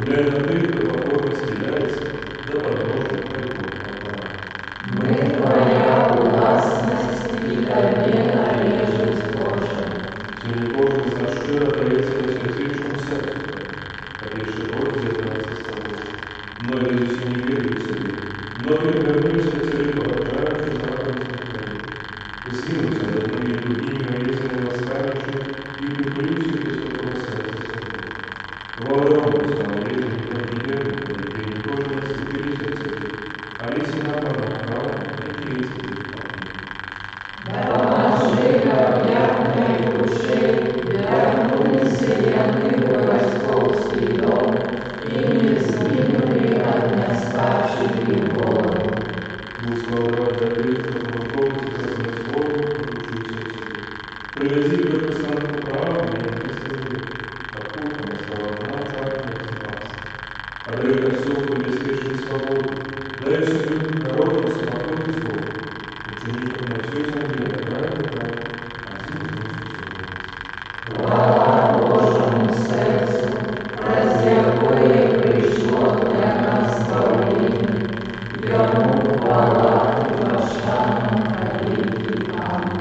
Глядя на ты, кто покорно стреляется, да подложит Мы Твоя властность и Тебе належит Боже. Все непорность наш широ дается на сердечном сердце Твоем, отвече Бог зернается с тобой. Многие здесь не верили себе, многие вернулись от церкви, отправившись заповедь Твоей. И свинутся над одними и другими, наездными восставившими, и укреплюсь из такого сердца своего. Волнуюсь, стало летом, как неверно, и никогда не сцепились от церкви, а если наоборот, право, какие церкви Поможи объятной душе, вернулись яны в Господский дом, и не сгинули от неспавших его. Будь слава закрыть, чтобы полностью разнес Богу, поручусь от себе. Привези к этому станку права, и не присоедини, покупка слава нам, как не спас. Отрыв от всего обеспечить свободу, дай всем народам спокойный слов. Ученикам на все земле, правильно, а Хвала Божьему сердцу, раз якое пришло для нас спасение, Ему хвала и восхвала во веки. Аминь.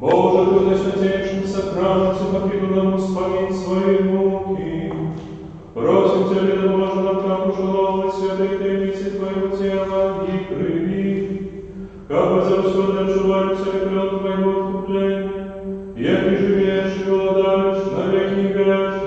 Боже, Ты на святейшем сокровище покрыл нам исполнить свои муки. Просим Тебя, да Боже, нам так ужеловывать святые тайницы Твоего тела и крови, как бы за все доживать церковь Твоего откупления, яко живешь и владаешь на веки вечные.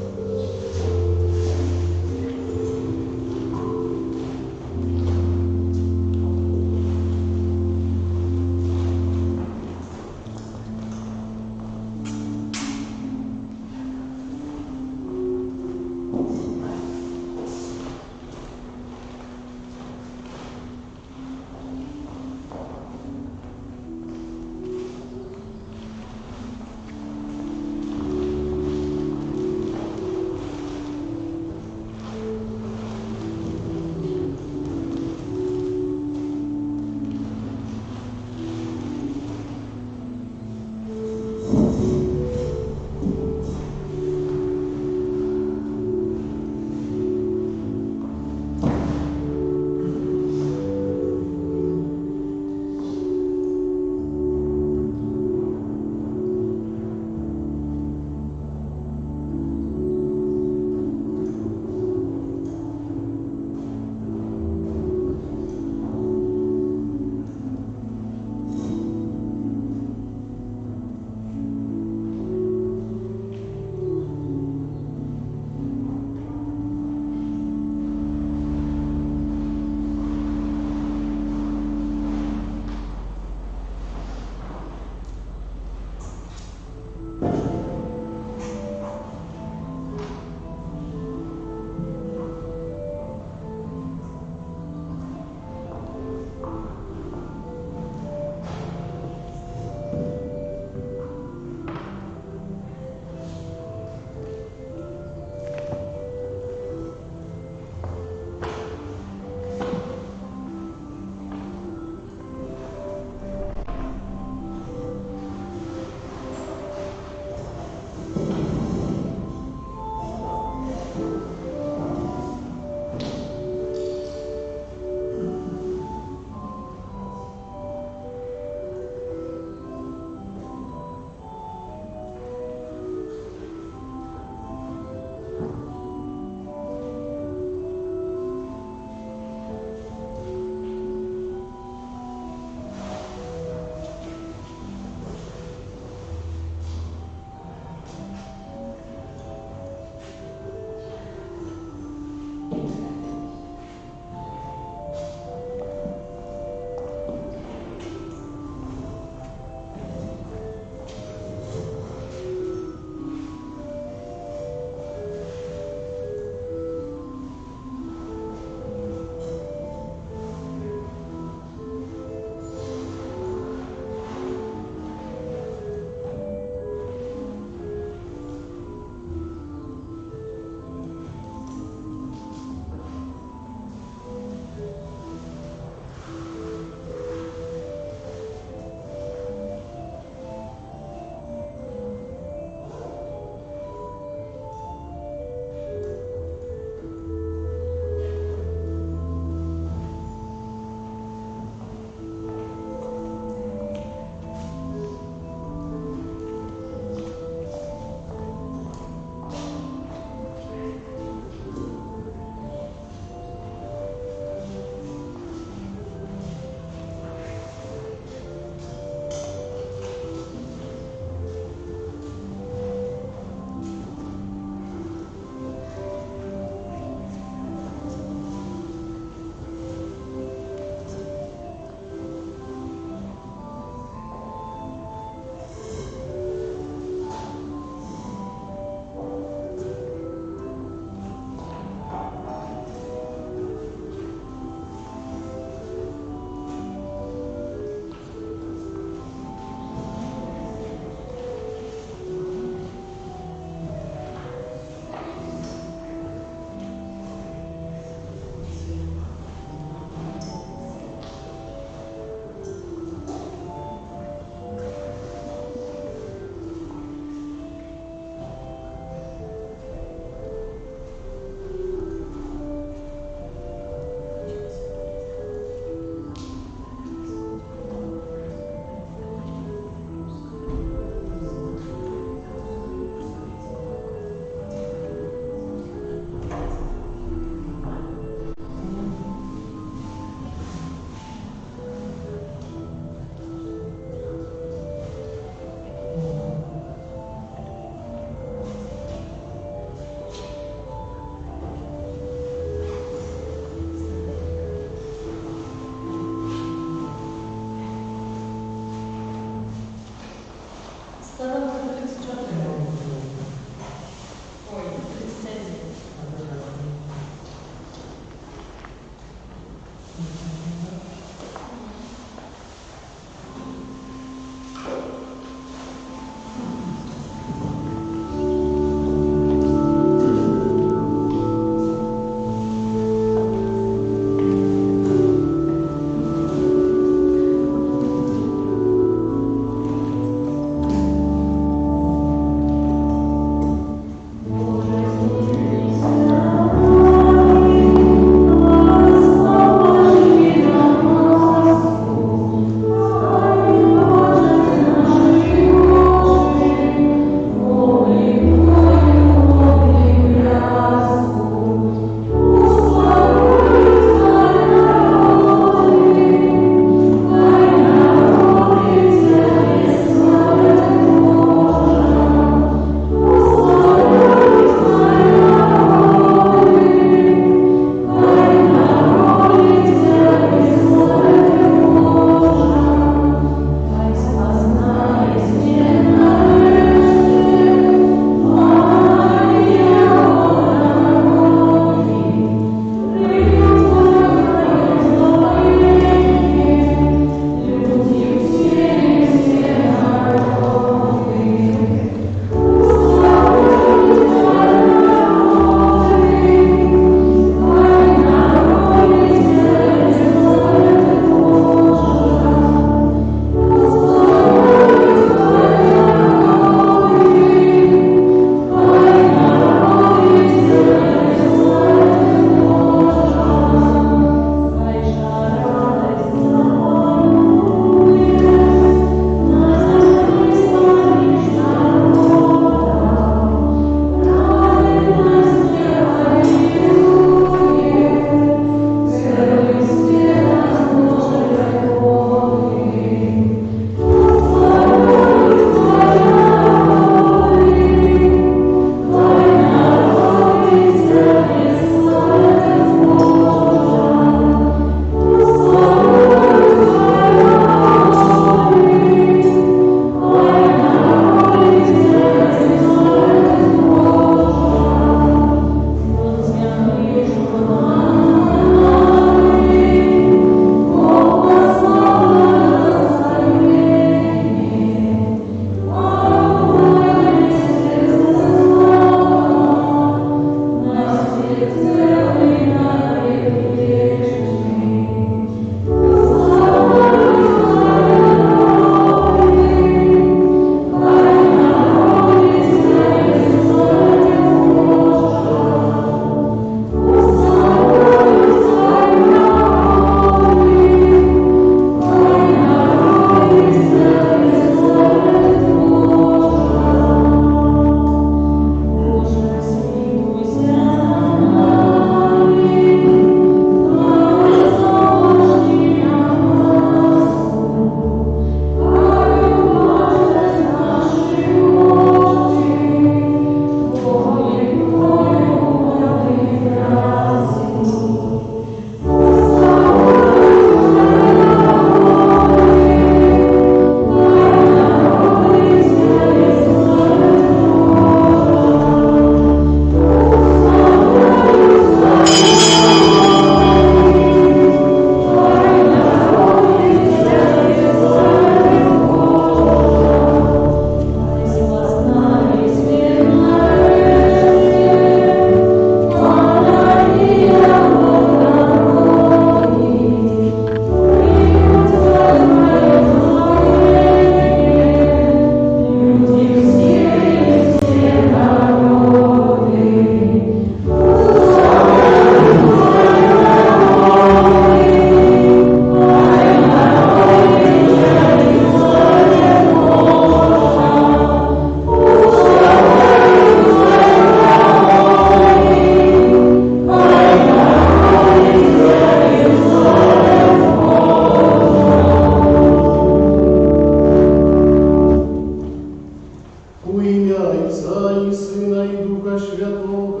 Отца и Сына и Духа Святого.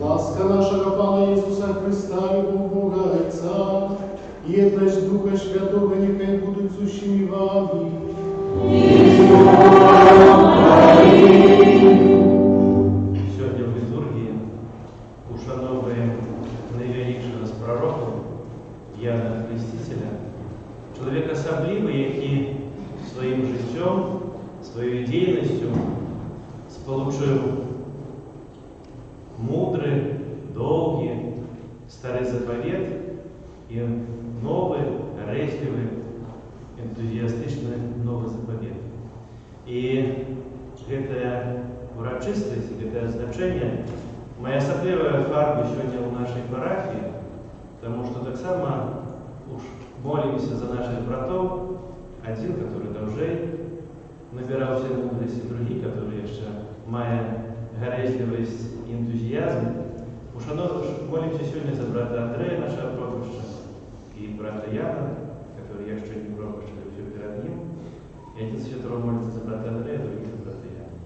Ласка нашего Пана Иисуса Христа, любовь Бога Отца, и едность Духа Святого нехай будут сущими вами. Сьогодні в літургії ушановуємо найвеликшого з пророків Яна Хрестителя, чоловік особливий, який своїм життям, своєю діяльністю сполучив мудрий, довгий Старий Заповіт і новий, речливий, ентузіастичний Новий Заповіт. І гэта урачыстасць, гэта значэнне мае асаблівыя фарбы сёння ў нашай парафіі, таму што таксама уж молімся за наших братоў, адзін, который даўжэй набіраўся мудрасці, другі, который яшчэ мае гарэзлівасць і энтузіязм. Молімся сёння за брата Андрэя, нашага пропашча, і брата Яна, который яшчэ не пропашча, але ўсё перад ним. И один святой молится за брата Андрея, другие за брата Яна.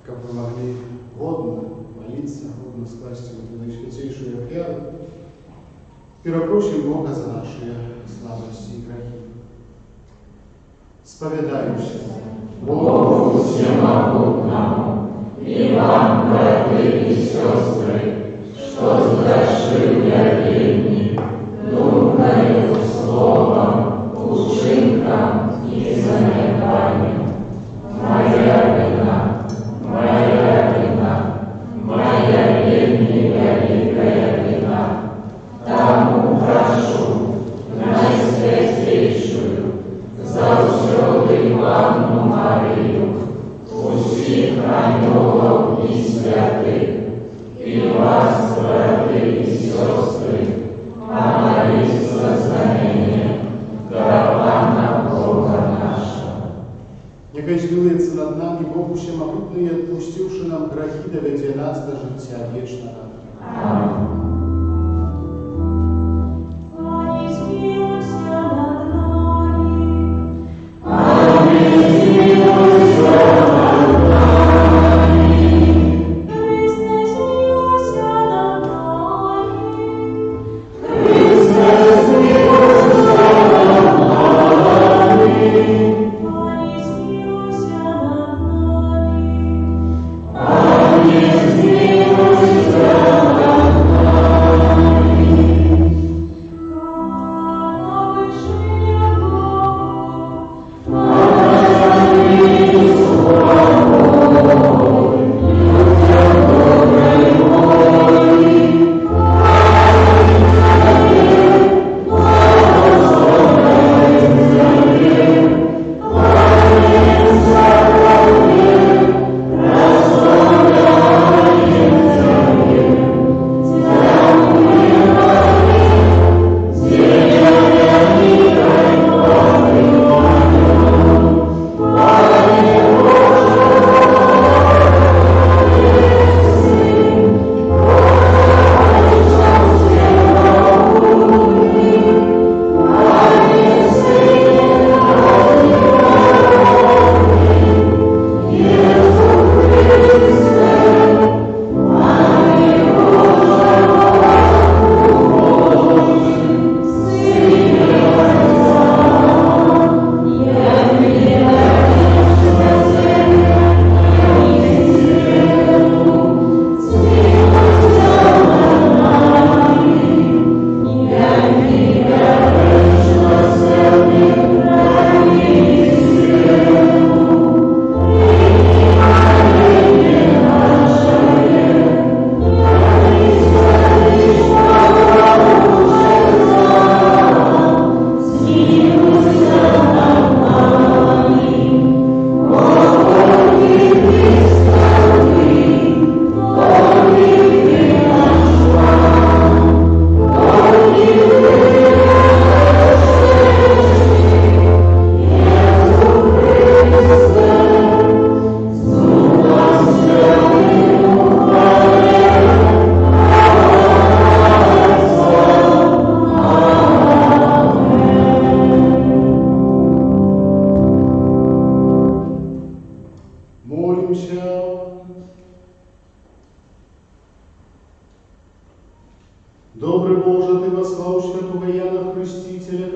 Как вы могли годно молиться, годно скласть эту наисвятейшую оферу, просим Бога за наши слабости и грехи. Споведающийся Богу всемогутному, и вам, братья и сестры, что сгрешил я вельми, думкою, словом, учинком и занепанием. Моя вина, моя вельми великая вина. Тому прошу наисвятейшую, завсёды Панну Марию, усіх ангелов и святых, и вас, братья и сестры, помолиться за меня, до Пана Бога нашего. Нехай змилується над нами Бог всемогутний, отпустивши нам грехи, доведя нас до життя вічного. Аминь. Аминь.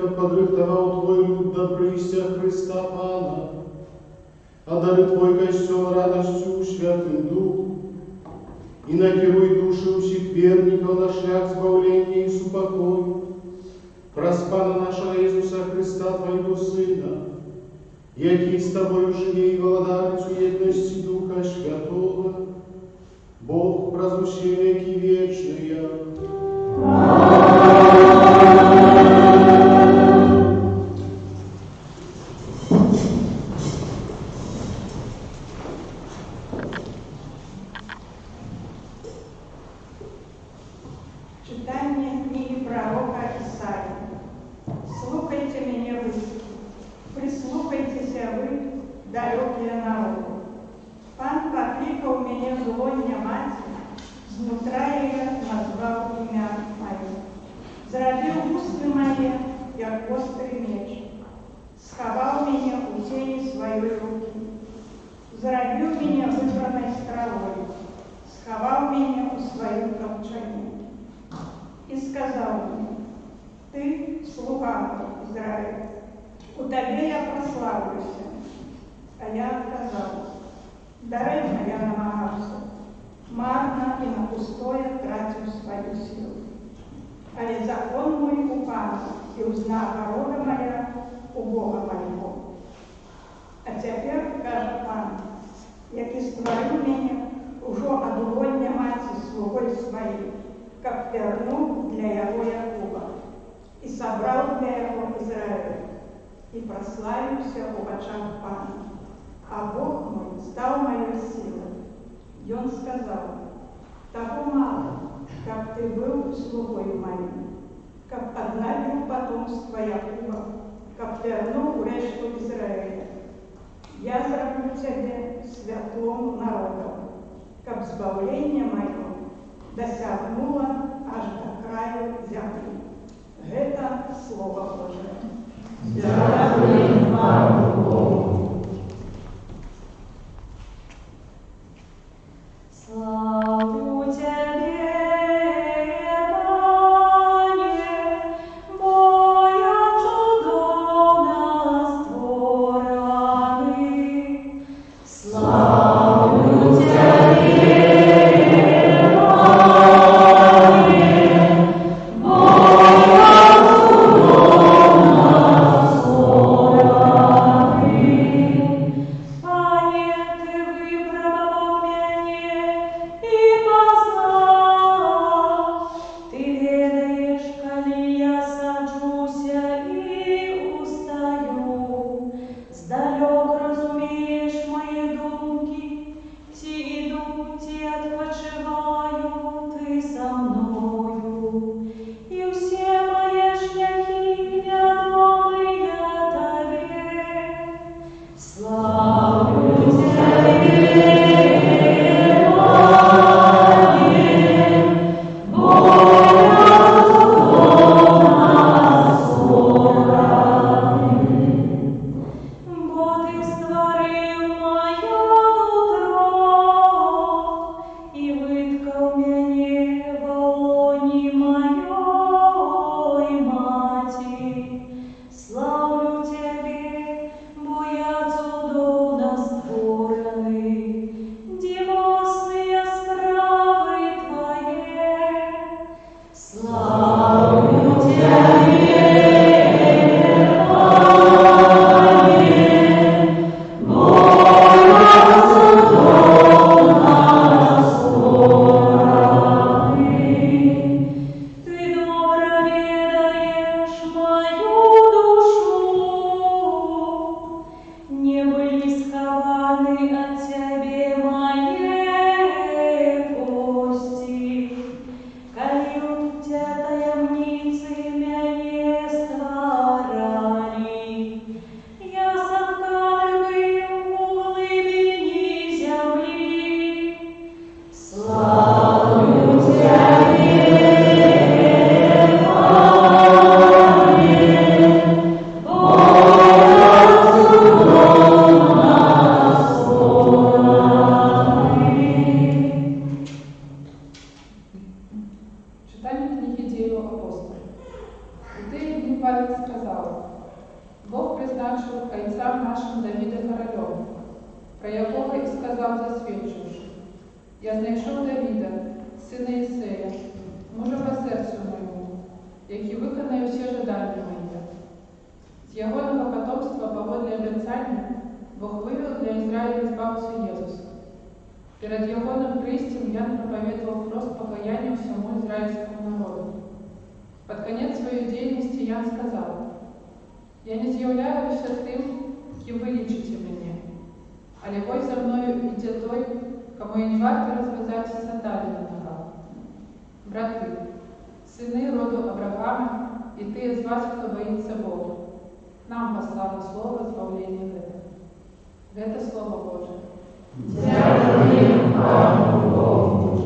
как подрыхтовал Твой люд до прыся Христа Пана. Одари Твой костел радостью Святым Духом, и накируй души усих верников на шлях избавления и супокой. Проспана нашего Иисуса Христа, Твоего Сына, який с Тобою живе и владарицу едности Духа Святого, Бог празднующий веки вечные. Читание книги пророка Исаии. Слухайте меня вы, прислухайтесь вы, далекие народы. Пан покликал меня в лоне матери, знутра я назвал имя мое. Зробил уста мои, як острый меч, сховал меня у тени своей руки. Зробил меня выбранной стравой, сховал меня у своей колчане. И сказал мне: ты слуга мой, Израиль, у тебе я прославлюся. А я отказался. Даремно я намагався, марно и на пустое тратил свою силу. Але закон мой у Пана, и узнагорода моя у Бога моего. А теперь, каже Пан, який створив мене уже од улоння маці слугой своим, как верну для его Якова, и собрал для его Израиля, и прославился в очах Пана. А Бог мой стал моей силой. И он сказал: того мало, как ты был слугой моим, как однавил потомство Якова, как вернул решту Израиля. Я зроблю тебе святлом народом, как збавление мое досягнуло аж до краю земли. Это Слово Божие. Дякуємо Пану Богу. Славлю Тебе, Пане, Бога чудовно створений. Славлю Тебе, Пане, Бога чудовно Бог призначив отцам нашим Давида королем, про якого і сказав, засвідчивши: «Я знайшов Давида, сина Єсея, мужа по серцю моєму, який виконає всі жадання мої. З ягоного потомства погодля обіцяння Бог вивел для Израиля избавцу Иисуса. Перед ягоным престем Ян проповедовал рост покаяния всему израильскому народу. Под конец своей деятельности Ян сказал: «Я не з'являюся тим, ким ви лічите мене, але бой за мною іде той, кому я не варто розв'язати сандалі на ногах. Брати, сини роду Авраама, і ти з вас, хто боїться Бога, нам послано слово збавлення это. Это Слово Божие». Дякую Пану Богу.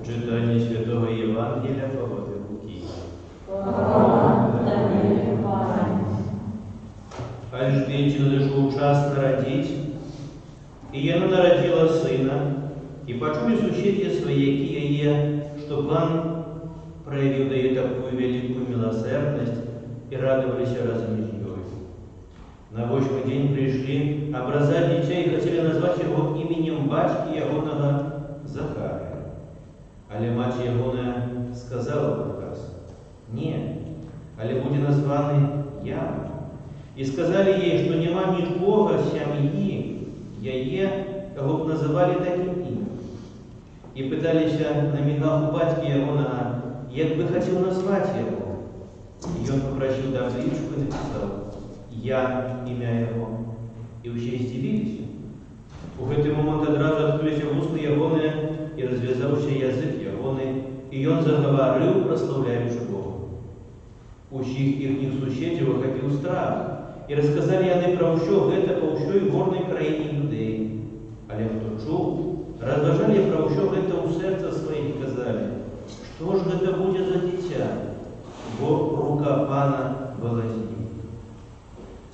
Читання Святого Євангелія по Луки. Аж ведь надошел час народить, и Яна народила сына, и почули существия свояки, что Пан проявил да ей такую великую милосердность, и радовались разом из нее. На 8-й день пришли образать детей и хотели назвать его именем батьки ягоного Захария. Але мать ягоная сказала в отказ: «Нет, але буде названы Ян». И сказали ей, что нема нікого в сям'ї яе, кого б называли таким именем. И пытались на мигах у батьки ягоного, як бы хотел назвать его. И он попросил табличку и написал: «Я имя его». И все издивились. У гэты момент одразу открылись уста ягоные, и развязался язык ягоны, и он заговорил, прославляючи Бога. Усіх їхніх сусідів охопив страх, і розказали яны про ўсё гэта па ўсёй горнай краіне Юдеі. Але хто чуў, разважалі про ўсё гэта ў сэрца сваіх і казалі: «Што ж гэта будзе за дзіця? Бо рука Пана была з ним».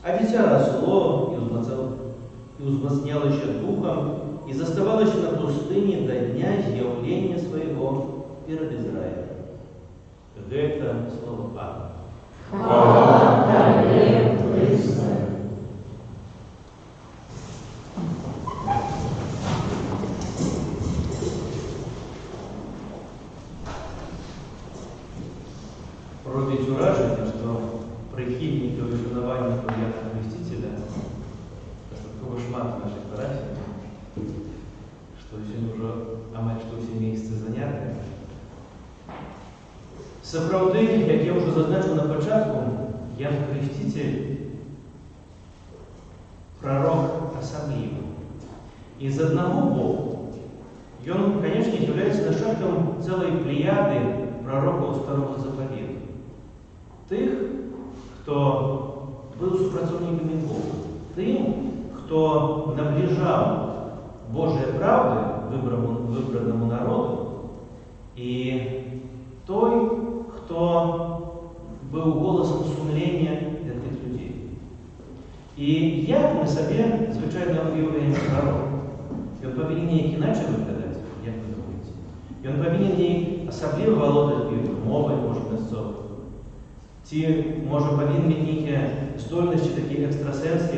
А дитя росло и узмацнялося духом, и заставалось на пустыне до дня з'явления своего перед Израилем. Это слово Пана. Хвала Тебе, Христе. Робить ураження, що прихильників і шанувальників Яна Хрестителя достатково шмат в нашей парафії, что сьогодні вже амаль що всі місяці заняті. Справді, як я вже зазначив на початку, Ян Хреститель пророк особливий. И з одного боку, он, конечно, является нашарком целой плеяды пророков Старого Заповета. Тих, хто був супрацовниками Бога, тим, хто наближав Божие правди вибраному народу, і той, хто був голосом сумління для тих людей. І як ми собі, звичайно, уявляємо пророка? Він повинен як іначе виглядати, як ви думаєте? Він повинен особливо володати мовою, може, місцовою. Ці, може, повинен які здольності такі екстрасенські,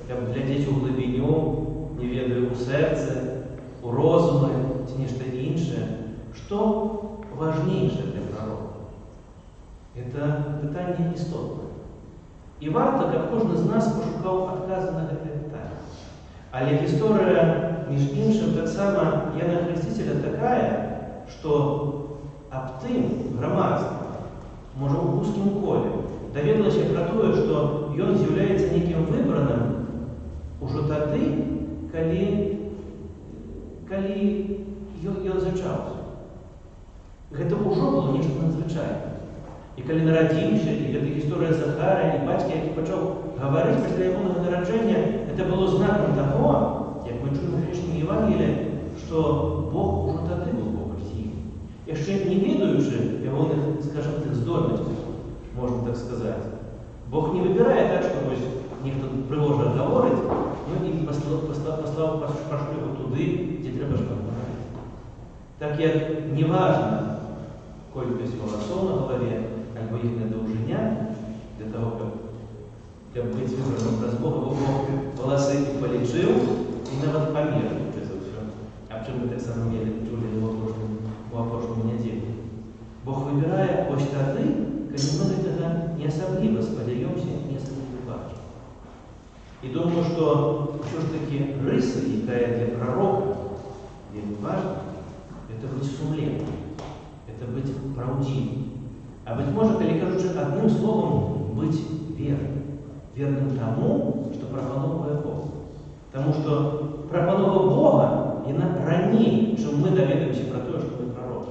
як глядіти у глибиню, не ведаю, у серце, у розумі, чи нечто інше. Що важніше для пророка? Это питание истотное. І варта, каб кожны з нас пошукаў адказы на гэтае пытанне. Але гісторыя, між іншым, таксама Яна Хрысціцеля такая, што аб тым грамадства, можа, у вузкім коле, даведалася пра тое, што ён з'яўляецца нейкім выбраным ужо тады, калі ён зачаўся. Гэта ўжо было нешта надзвычайнае. І калі нарадзіўся, і гэта гісторыя Захара, і бацька, які пачаў гаварыць пасля ягонага нараджэння, гэта было знакам таго, як мы чуем у Хрышным Евангеліі, што Бог ужо тады быў побач з ім. Яшчэ не ведаючы ягоных, скажам, тых здольнасцей, можна так сказаць. Бог не выбірае так, што вось нехто прыложа гаворыць, ну і пашлю яго туды, дзе трэба ж пагаварыць. Так як неважна колькасць валасоў на галаве, альбо іхняя даўжыня, для таго, каб быць выбраным праз Бога, Бог валасы і палічыў, і нават памерыў за ўсё. Аб чым мы таксама чулі у апошнюю нядзелю. Бог выбірае вось тады, калі мы гэтага не асабліва спадзяёмся і не асабліва бачым. І думаю, што ўсё ж такі рыса, якая для прарока вельмі важна, это быць сумленным, это быць праўдзівым. А быть может, или кажучы, одним словом, быть верным. Верным тому, что прапановывае Бог. Потому что прапанова Бога, яна раней, чым мы даведаемся про то, что мы пророки.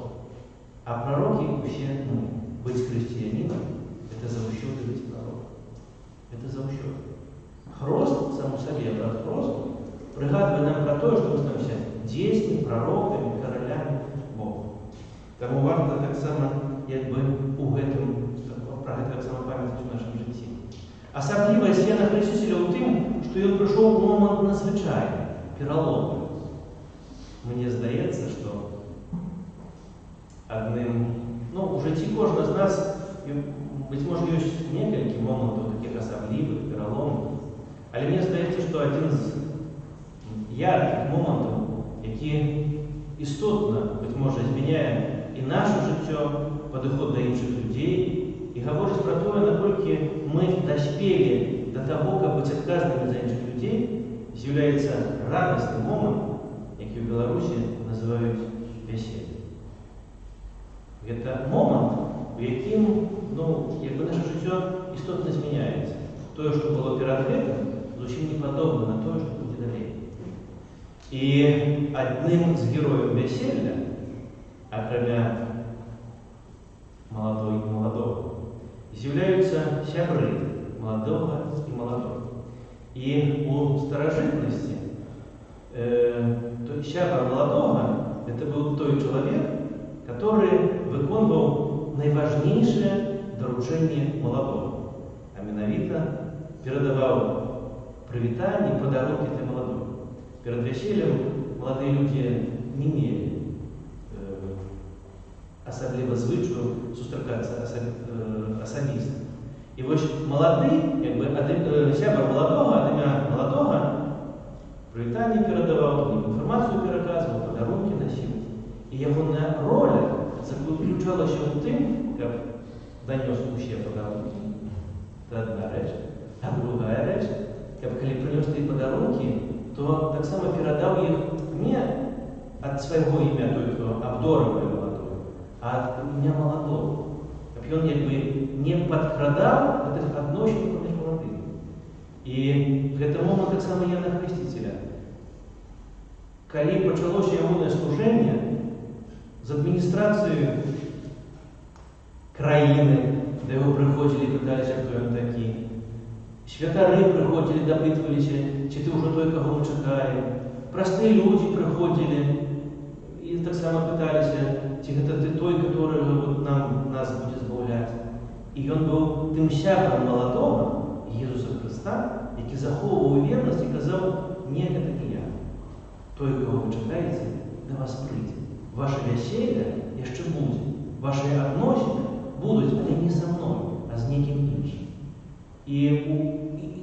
А пророки усе мы. Быть христианином – это заўсёды быть пророком. Это заўсёды. Хрост, сам у сабе, брат Хрост, прыгадвае нам про то, что мы становимся дзецьмі, пророкамі, каралями Бога. Таму варта таксама як бы у гэтым, пра гэта таксама памятаць у нашым жыцці. Асаблівасць Яна Хрысціцеля ў тым, што ён прыйшоў у момант надзвычайны, пераломны. Мне здаецца, што адным, у жыцці кожнага з нас, быць можа, ёсць некалькі момантаў такіх асаблівых, пераломных, але мне здаецца, што адзін з яркіх момантаў, які істотна, быць можа, змяняе і наше жыццё, падыход да іншых людзей і гаворыць пра тое, наколькі мы даспелі да таго, каб быць адказнымі за іншых людзей, з'яўляецца радасны момант, які ў Беларусі называюць вяселлем. Гэта момант, у якім, як бы наша жыццё істотна змяняецца. Тое, што было перад гэтым, зусім не падобна на тое, што будзе далей. І адным з герояў вяселля, акрамя маладой і маладога, з'яўляюцца сябры маладога і маладога. І у старажытнасці сябар маладога – это быў той чалавек, который выконваў найважнейшае даручэнне маладога, а менавіта перадаваў прывітанні, падарункі для маладога. Перад вяселлем маладыя людзі не мелі асабліва звычаю сустракацца асабіста. І вось малады, як бы сябар маладога, ад імя маладога прывітанне перадаваў, інфармацыю пераказваў, падарункі насіў. І ягоная роля заключалася ў тым, каб данёс усе падарункі. Гэта адна рэч. А другая рэч, каб калі прынёс тыя падарункі, то таксама перадаў іх не ад свайго імя, той, хто абдоравае маладога, а ад імя маладога. Каб ён як бы не падкрадаў гэтых адносінаў паміж маладымі. І гэта момант таксама Яна Хрысціцеля. Калі пачалося ягонае служэнне, з адміністрацыі краіны, да яго прыходзілі, пыталіся, хто ён такі. Святары прыходзілі, дапытваліся, ці ты ўжо той, каго мы чакаем. Простыя людзі прыходзілі і таксама пыталіся, ці гэта ты той, который нас будзе збаўляць. І ён быў тым сябрам маладога Езуса Хрыста, які захоўваў вернасць і казаў: не, гэта не я. Той, каго вы чакаеце, да вас прыйдзе. Ваше вяселле яшчэ будзе. Вашы адносіны будуць, але не са мной, а з некім іншым. І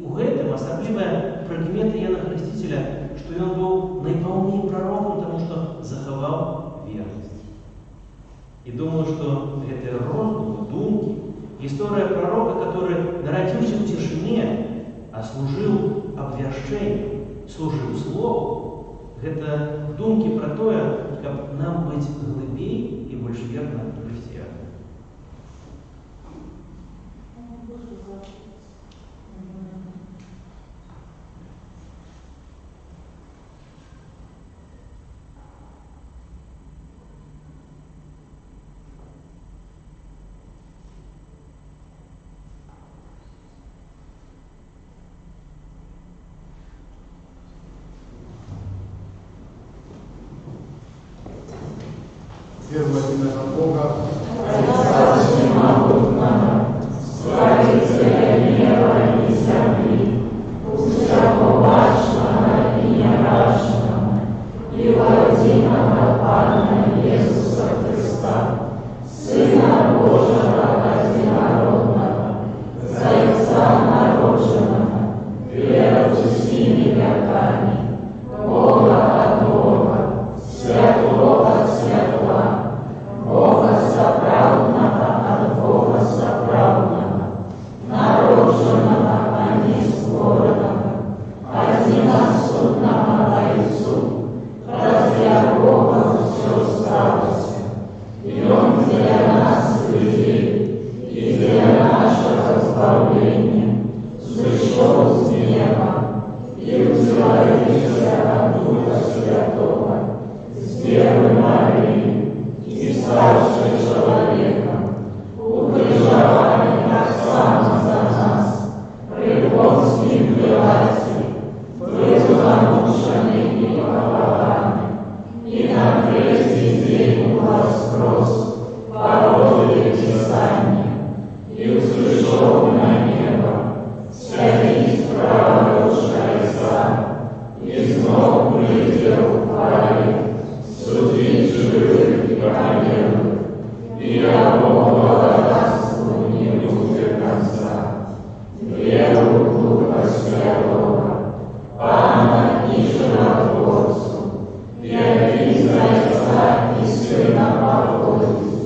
у гэтым асаблівая прыкмета Яна Хрысціцеля, што ён быў найпаўней прарокам, таму што захаваў вернасць. І думаю, што гэтыя роздумы, думкі, История пророка, который народился в тишине, а служил обвяшчению, служил слову. Это думки про то, как нам быть глубей и больше верно христианами. Верного Бога, Створителя неба и земли, всякого и нерашного, единого Пана Иисуса Христа, Сына Божьего одинородного, Зайца народженного, перед всеми веками, Бога от Бога, святого от святого, Бога соправдного от Бога соправдного, народженного, а не створенного, одиносудного Отцу, разве Бога все сталося, и Он для нас людей, и для нашего избавления, пришел с неба, и утвердился от Духа Святого, с Девы Марии, и ставший человеком, укрыжованный так само за нас, при Понтии Пилате, был замученный и похоронен, и на третий день воскрес по воле Писания, и взошел на небо, сядет справа Отца, и снова придет в хвале, судить живых и померных, и Бога даст не будет конца. Веру в Духа Святого, Пана и Животворцу, веры Зайца и Сына походить,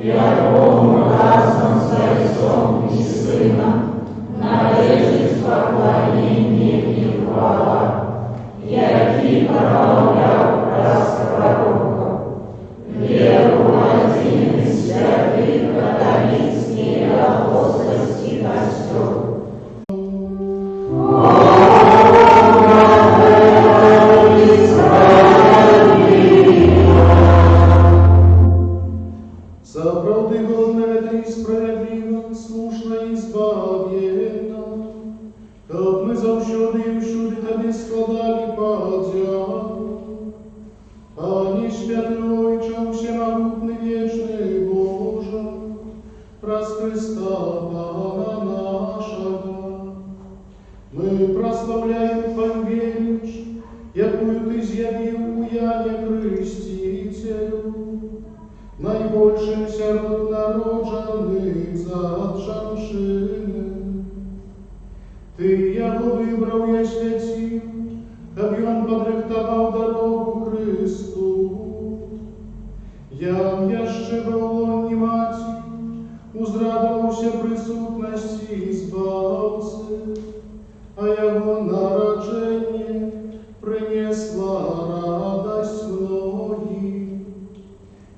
Верховным разом Зайцом и Сыном, належит поклонение и хвала, яки проявлял пророков, веру в один и святый католический и апостольский костел. за правды годное Ты справедливо, слушно и избавлено, как мы завсюди и всюди Тобі складали подяку. Пане святый Отче, всемогутный вечный Боже, праз Христа Пана нашего, мы прославляем Твою величь, якую Ты з'явив у Яне Крестителю, найбольшим серед народжених зачаншини. Ти його вибрав і святів, щоб він подрихтував дорогу Христу. Я ще в лоні маті, узрадувався присутності Збавці, а його народження принесла радость многим.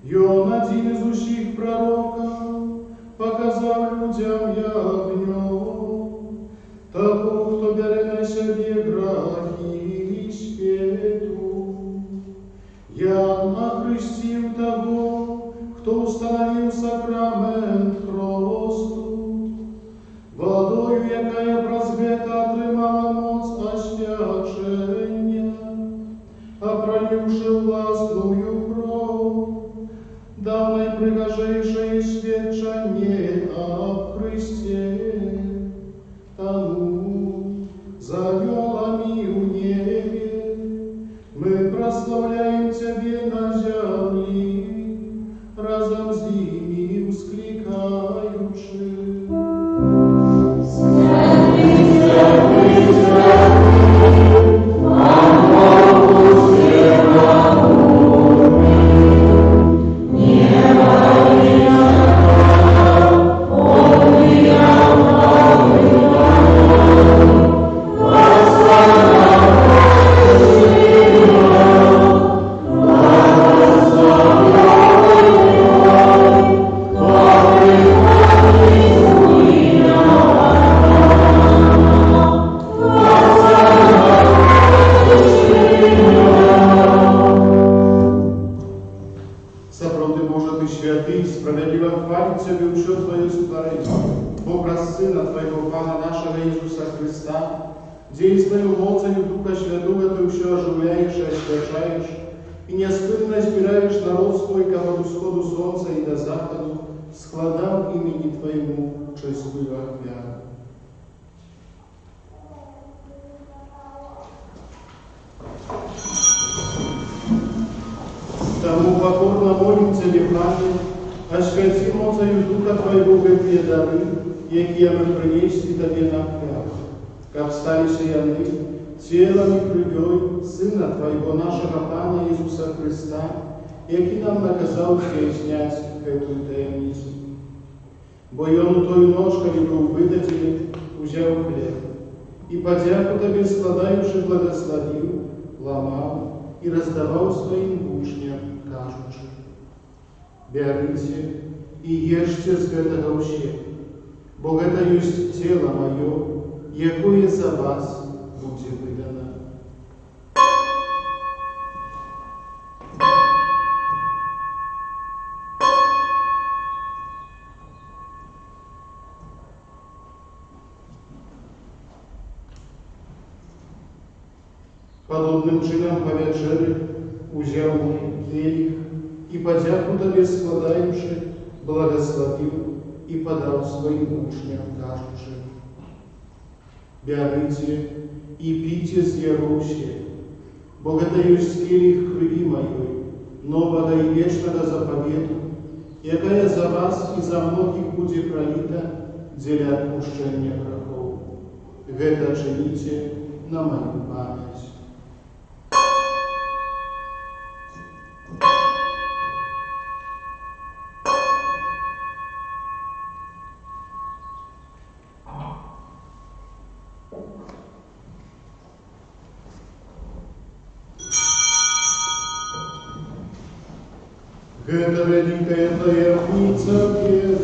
И он один из усіх пророков показав людям ягню, того, хто бере на себе грахи спету. Ян охрестив того, хто установив сакрамент хресту, водою, якая прозбета отримала моц освячення, а проливши власную кров, дав найпригожейшее свідчення об Христе, тому завелами в небе мы прославляем Тебе на землі, разом з ними вскликаючи. Небо и земля, Иисуса Христа, действою мocою Духа Святого Ты все оживляешь и освящаешь, и неспынно избираешь народ свой, ко восходу солнца и до заходу, складав имени Твоему честную отвягу. Тому покорно молим Тебе, Пане, освяти мocою Духа Твоего эти дары, якие мы принесли Тебе на хляб, как стали сияны телом и кровью Сына Твоего, нашего Пана Иисуса Христа, який нам наказал снять эту таємницю. Бо й он у той нож, коли був видателем, узяв хліб, і подяку Тобі складаючи, благословив, ламав і роздавав своїм учням, кажучи: «Берите и ешьте с этого все, бо это есть тело мое, якое за вас будет выдано». Подобным чином по вечері узяв келих и подяку Тобі складаючи, благословив и подал своим учням, кажучи: «Берите и пейте с его все, бо это есть келих крови моей, нового и вечного заповеду, якая за вас и за многих будет пролита для отпущения грехов. Это чините на мою память». Это великая таємниця веры.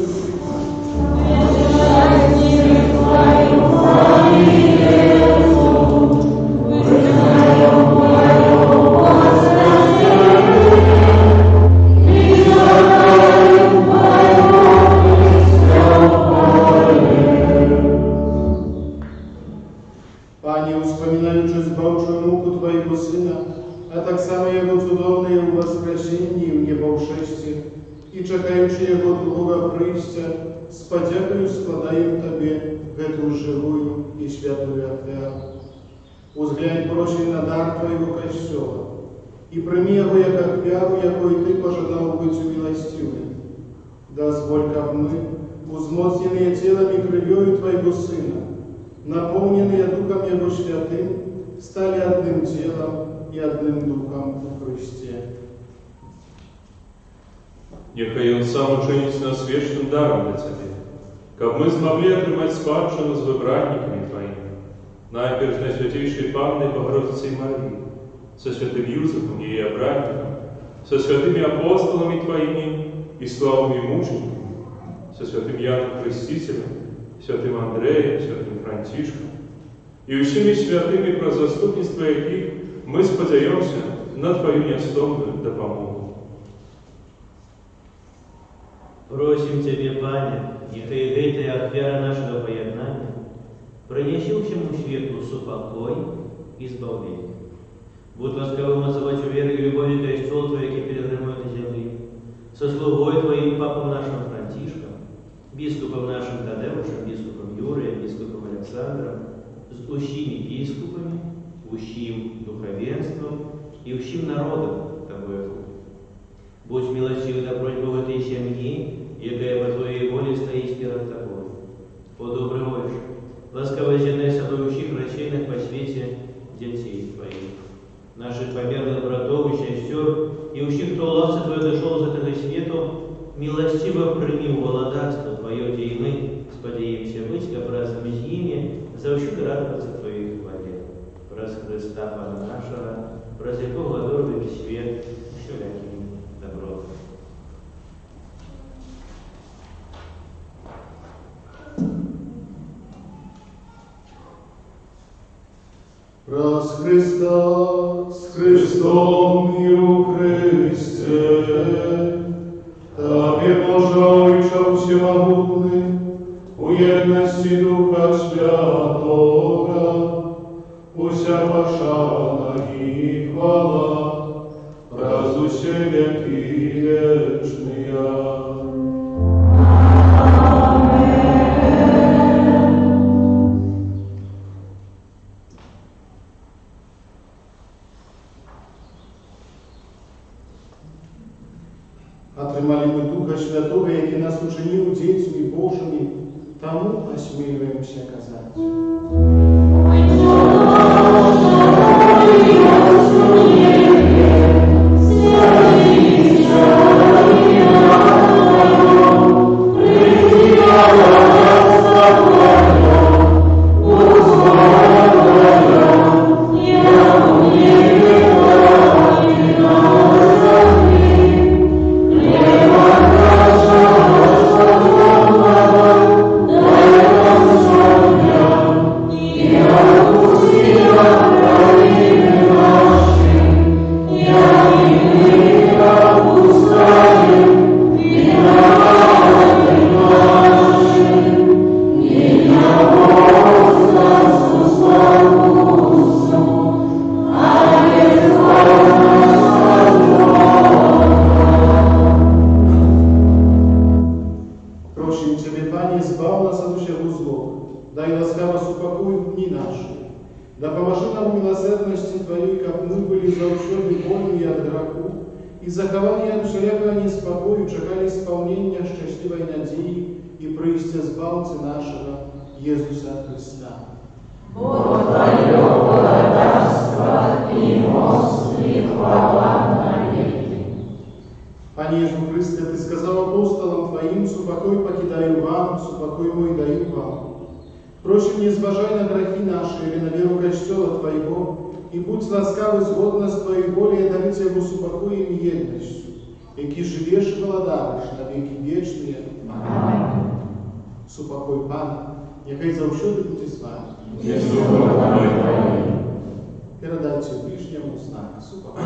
Пане, успоминаючи збавчу муку Твоего Сына, а так само Его цудовное в воскресении в небовшестве, и чекаючи Его другого прийстя, с подякою складаем Тебе эту живую и святую отвягу. Узглянь, просим на дар Твоего костела, и прими его як отвягу, якой Ты пожелал быть милостивым. Дозволь, как мы, узмоцненные телом и кровью Твоего Сына, наполненные Духом Его Святым, стали одним телом и одним Духом в Христе. Нехай Он сам учинить нас вечным даром для Тебе, как мы смогли отримать спадщину с выбранниками Твоими, найперш Найсвятейшей Панной Богородицей Марии, со святым Юзефом, ее обранником, со святыми апостолами Твоими и славными мучениками, со святым Яном Крестителем, святым Андреем, святым Франтишком и всеми святыми, про заступництво яких мы сподяемся на Твою неостомную допомогу. Просим Тебе, Пане, нехай эта ахвяра нашего поєднання принесе всему свету супокой и избавление. Будь ласковым отзывать у веры и любови престол Твой, який перезримует на земли, со слугой Твоим, папом нашим Франтишком, бискупом нашим Тадеушем, бискупом Юрием, бискупом Александром, с ущими епископами, ущим духовенством и ущим народом Тобою. Будь милостивый до просьбы этой семьи, якая по Твоей воле стоит перед Тобой. О добрый мой, ласково зенай собой ущих рассеянных по свете детей Твоих, наших померлых братов и сестер, и ущих, кто лавцы Твой дошел за этого свету, милостиво прими в володарство Твое, где и мы сподеемся быть образными с ними, заущу радоваться Твоей хвале. Праз Христа Пана нашего, праз якого одорвый свет, всяким добро. Праз Христа, с Христом и у Христе, Тебе, Боже, Отче всемогутный, у едности Духа Святого, Бога, уся пошана и хвала, раз усе веки вечные. Отрымали мы Духа Святого, який нас учинил детьми Божьими, тому осмеливаемся казать. Да поможи нам в милосердности Твоей, как мы были заущены вольны от греху, и захованы от всякого неспокою, чекали исполнения счастливой надеи и происти Збавцы нашего Иисуса Христа. Бог Твое благодарство и мост и хвала навеки. Пане Иисус Христе, Ты сказал апостолам Твоим: «Супокой покидаю вам, супокой мой даю вам». Просим, не зважай на грехи наши или на веру Костела Твоего, и будь ласкавый згодно с Твоей волей, дарить Его супокоем и едностью, яки живешь и владаешь на веки вечные. Аминь. Супокой Пана, нехай завсёды буде з вами. Передайте ближнему знак супокой.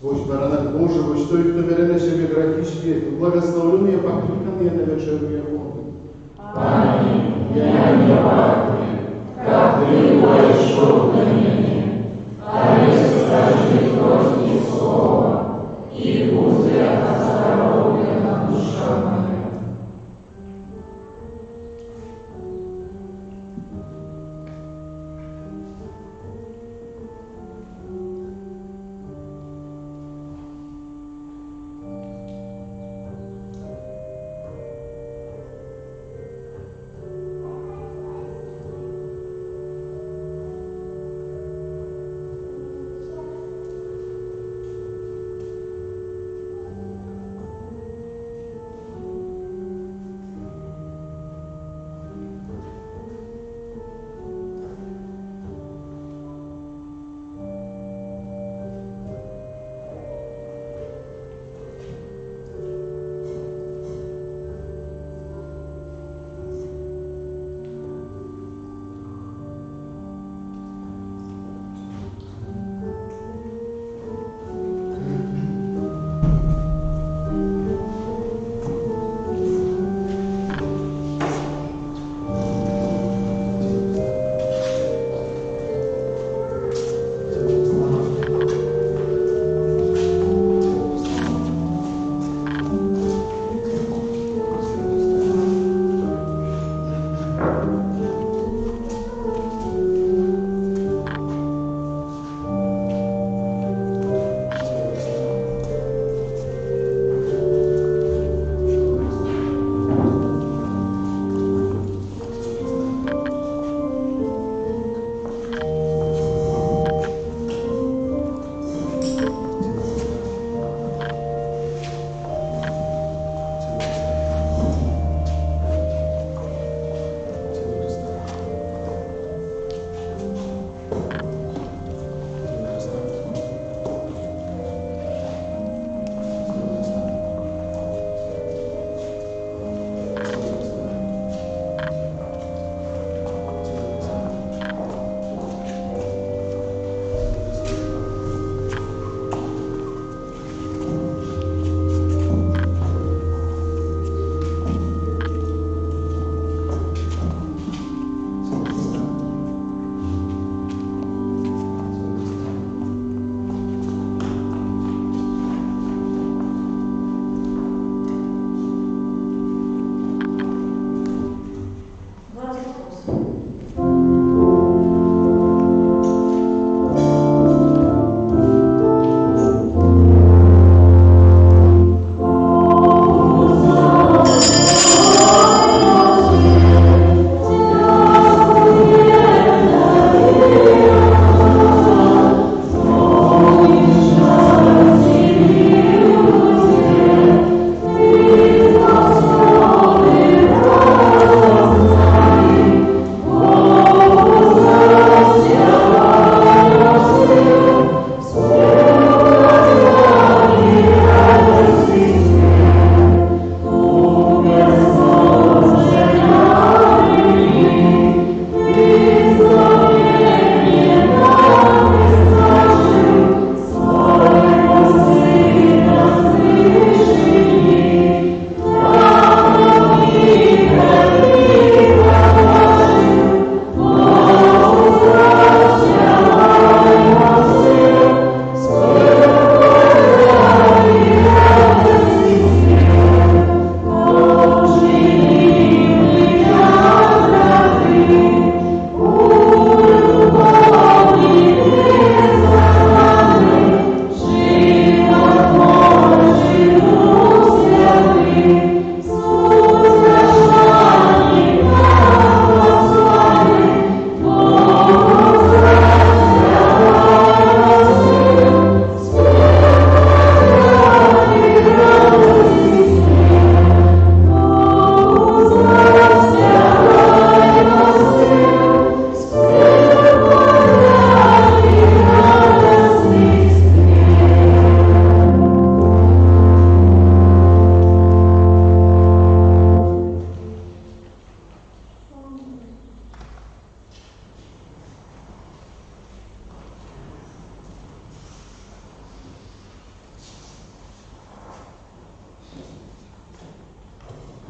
Вось баранок Божий, вось той, хто бере на себе грехи світу, благословленные, покликанные на вечерние воды. Аминь. Я не вартый, как Ты вошел на меня, а не скажи кроткие слова, и будет оздоровлена душа моя.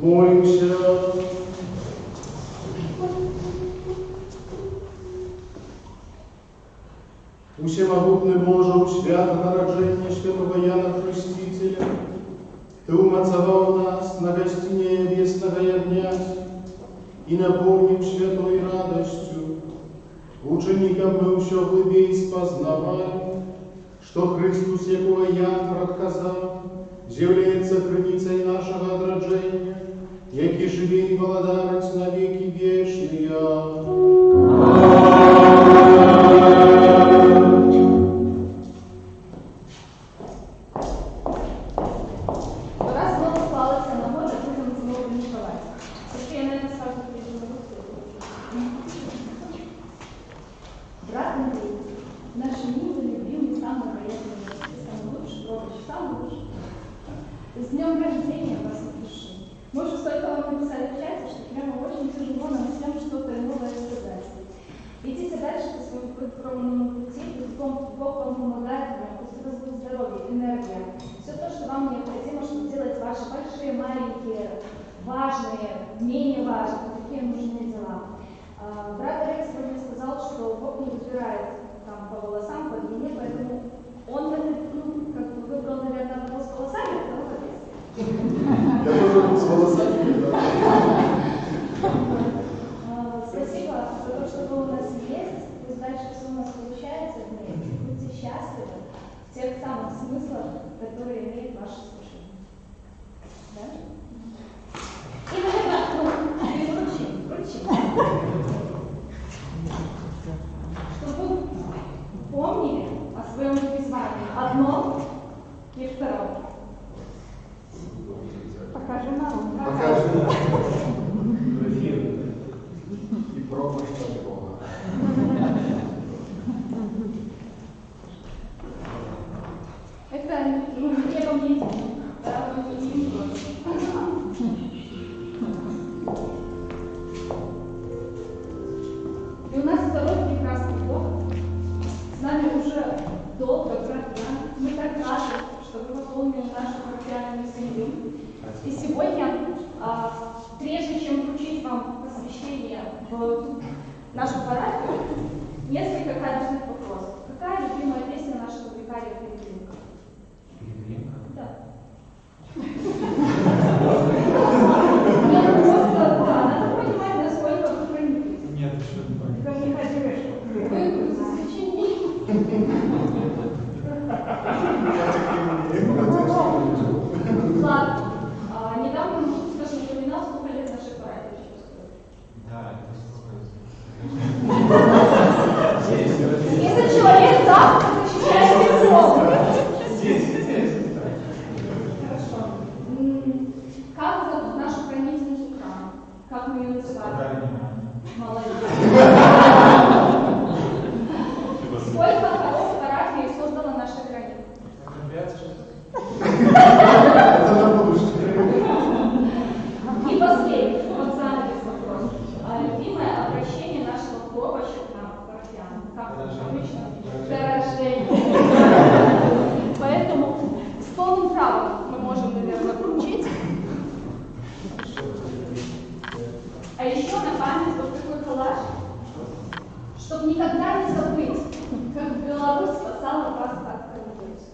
Молимся. Всемогутный Боже, у святого рождения святого Яна Крестителя, Ты умацовал нас на гостине небесного огня и наполнив святой радостью, ученикам мы все глубее спознавали, что Христос, якого Ян предказал, является крыницей нашего отроджения, яки живе и владарец на веки вечные. Брат Андрей, наш милый, любимый, самый приятный, самый лучший, самый лучший. С днем рождения вас от души. Мы уже столько вам написали в чате, что прямо очень тяжело нам всем что-то новое сказать. Идите дальше по своему промному пути, пусть Бог вам помогает вам, пусть у вас будет здоровье, энергия. Все то, что вам необходимо, чтобы делать ваши большие, маленькие, важные, менее важные, такие нужные дела. Брат Олег сегодня сказал, что Бог не выбирает там, по волосам, по длине, поэтому он выбрал, наверное, одного с волосами, а второго без. Я тоже с волосами. Спасибо за то, что вы у нас есть. Пусть дальше все у нас получается вместе. Будьте счастливы в тех самых смыслах, которые имеет ваше служение. Да? И, наверное, вручим. Чтобы вы помнили о своем призвании одном и втором. Покажи нам. Покажи нам. И пробуй, что Бога. Это не вам не да, не И у нас второй прекрасный Бог. С нами уже долго, брат Ян. Мы так рады, что вы пополнили нашу парафиальную семью. И сегодня, прежде чем вручить вам посвящение в нашу парафию, несколько каверзных вопросов. Какая любимая песня нашего викария Петренко? Да. Нет, просто, да, надо понимать, насколько вы прониклись. Нет, что не Ты не ходишь. Вы засвечены. Ладно. Недавно кто-то напоминал, сколько лет нашей парафии чувствует. Да, это Если человек завтра защищает диплом. Хорошо. Как зовут нашу хранительницу храма? Как мы ее называем? Молодец. Сколько хоров парафии создала наша граница? Это на будущее. И последний, вот занавес вопрос. Любимое обращение нашего попача к нам, парафиан, как обычно, до рождения. Поэтому с полным правом мы можем, наверное, вручить. А еще на память вот такой коллаж, чтобы никогда не забыть, как Беларусь спасала вас от коронавируса.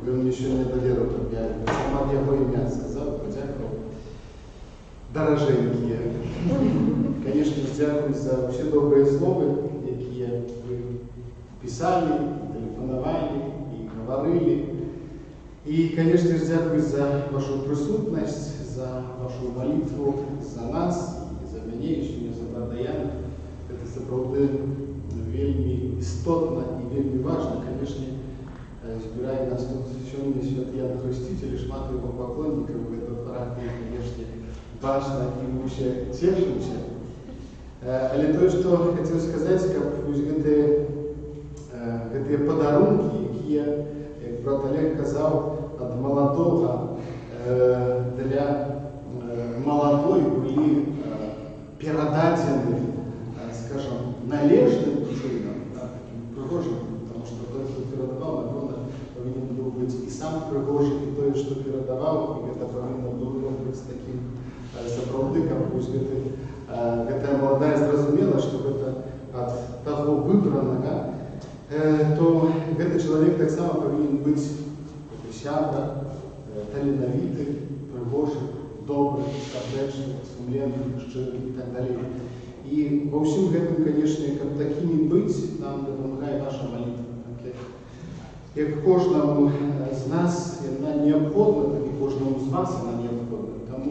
Ви мені ще не довірили, я сама його ім'я сказав, подякував. Дороженькі. Конечно, дякую за всі добрі слова, які ви писали, телефонували і говорили. І, конечно, дякую за вашу присутність, за вашу молитву, за нас, і за мене, і ще за брата Яна. Це, правда, вельми істотно і вельми важно, конечно, збирає нас тут сьогодні свят Ян Хреститель, шмат його поклонників в этот парафії, звісно, важна, і ми все цішимося. Але то, що хотів сказати, як гэты падарункі, якія, як брат Олег казав, ад маладога для маладой былі перададзены, скажем, належным чынам, таким прыгожым, потому что той, хто перадаваў, напэўна, павінен быў быць і сам прыгожы, і тое, што перадаваў, і гэта павінна было быць таким сапраўды, каб гэтая маладая зразумела, што гэта ад таго выбранага, то гэты чалавек таксама павінен быць сябра, таленавіты, прыгожы, добры, сардэчны, сумленны, шчыры і так далей. І ва ўсім гэтым, канешне, каб такімі быць, нам дапамагае наша малітва. Як кожнаму з нас яна неабходна, так і кожнаму з вас яна неабходна. Таму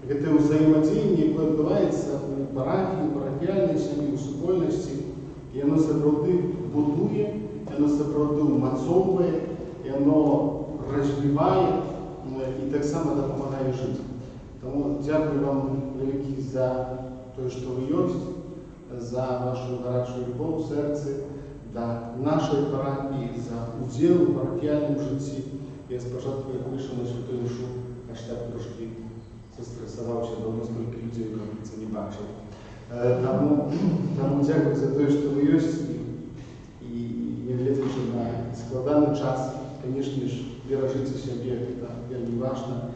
гэтае ўзаемадзеянне, якое адбываецца у парафіі, парафіяльнай сям'і, у супольнасці, яно сапраўды будуе, яно сапраўды ўмацоўвае, яно развівае і таксама дапамагае жыць. Таму дзякую вам вялікі за тое, што вы ёсць, за вашу гарачую любоў у сэрцы, да нашай парафіі, за удзел у парафіяльным жыцці. Я спачатку, як выйшаў на святую мшу, аж так трошкі застрэсаваўся, даўно столькі людзей, кажется, не бачыў. Таму дзякую за тое, што вы ёсць, і нягледзячы на складаны час, канешне ж, беражыце сябе, гэта вельмі важна,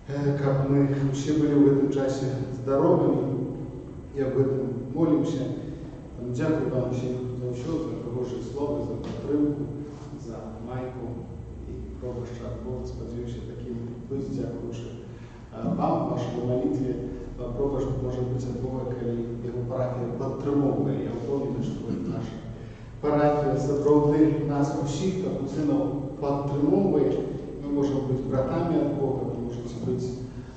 каб мы усе былі ў гэтым часе здаровымі, і аб гэтым молімся. Дзякую вам усім за ўсё, за прыгожыя словы, за падтрымку, за майку і пробашча ад Бога, спадзяюся, такім быць, дзякуючы вам, вашай малітве. Пробашч можа быць ад Бога, калі яго парафія падтрымоўвае. Я ўпэўнены, што наша парафія сапраўды нас усіх, так у сынаў, падтрымоўвае. Мы можам быць братамі ад Бога, вы можаце быць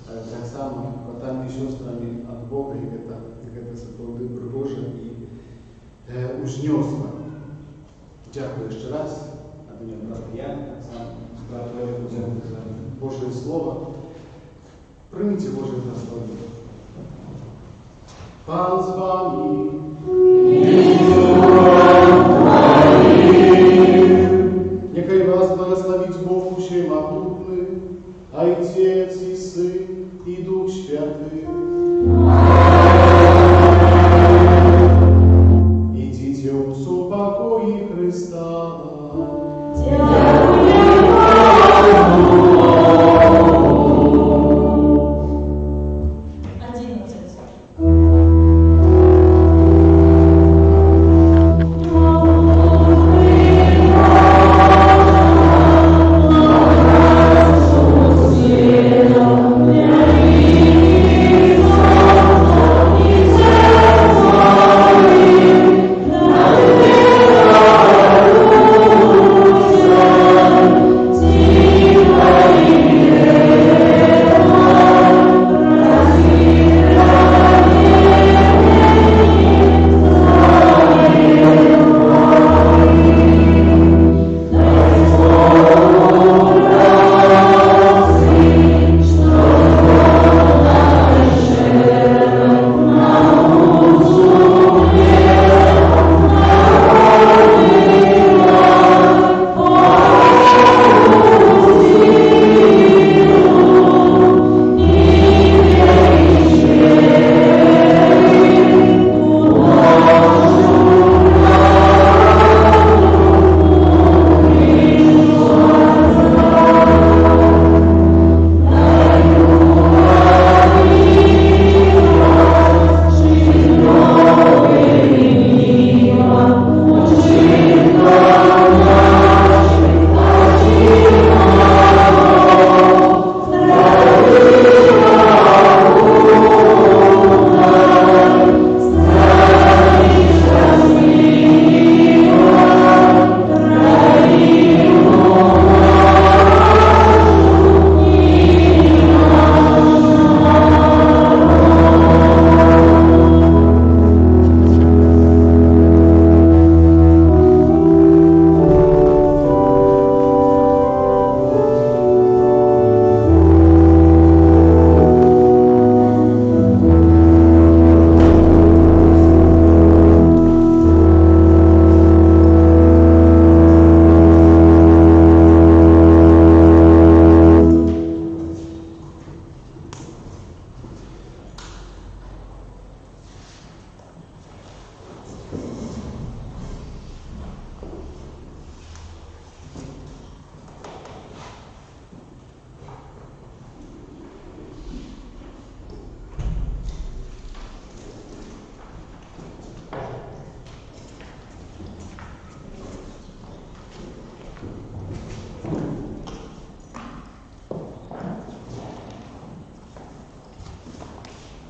таксама братамі і сёстрамі ад Бога, і гэта сапраўды прыгожа і узнёсла. Дзякую яшчэ раз ад імя брата Яна, таксама брату Олегу дзякую за Божае Слово. Прыміце Божае благословенне. Пан з вами.